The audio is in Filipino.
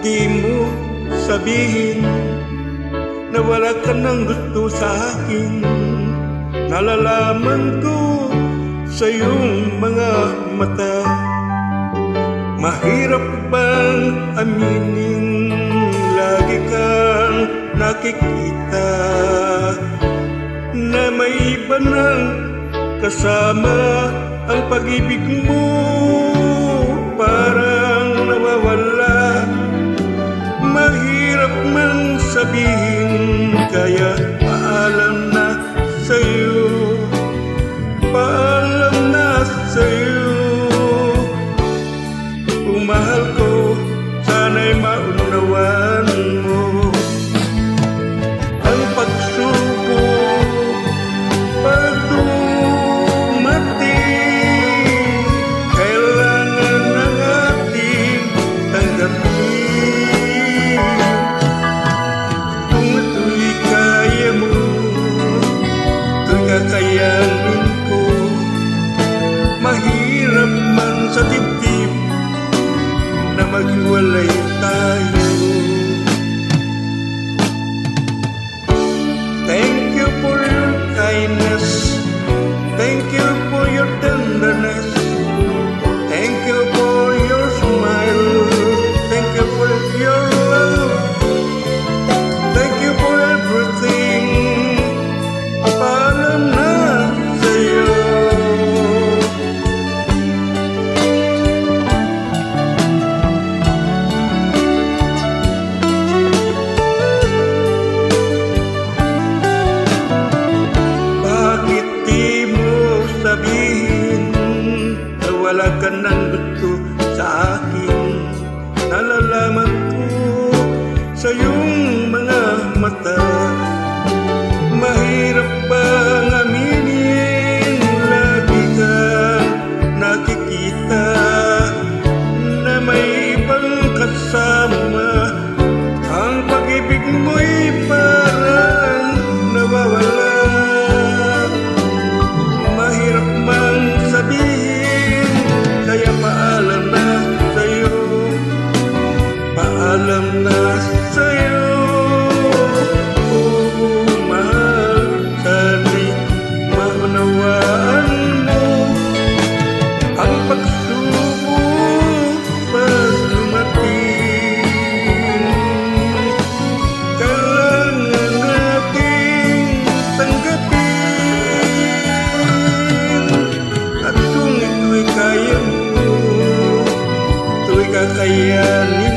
di mo sabihin na wala ka ng gusto sa akin. Nalalaman ko sa iyong mga mata. Mahirap bang aminin, lagi kang nakikita na may iba nang kasama. Ang pag-ibig mo parang nawawala. Mahirap man sabihin, kaya paalam na sa'yo, paalam na sa'yo. Kung mahal ko, sana'y maunawaan mo. Ang pagsubok pag dumating, kailangan na nating tanggapin. Kung ito'y kaya mo, ito'y kakayanin ko. Mahirap man sa dibdib na maghiwalay tayo. Thank you for your kindness, thank you for your tenderness, thank you for your smile, thank you for your love, thank you for everything. Paalam na sa'yo. Bakit di mo sabihin na wala ka ng gusto sa akin? Nalalaman ko sa iyong mga mata. Mahirap bang aminin, lagi kang nakikita na may ibang kasama. Ang pag-ibig mo'y parang nawawala. Mahirap man sabihin, kaya paalam na sa'yo, paalam na sa'yo. Oh, mahal, sana'y maunawaan mo. Ang pagsubok pag dumating, kailangan nating tanggapin. At kung ito'y kaya mo, ito'y kakayanin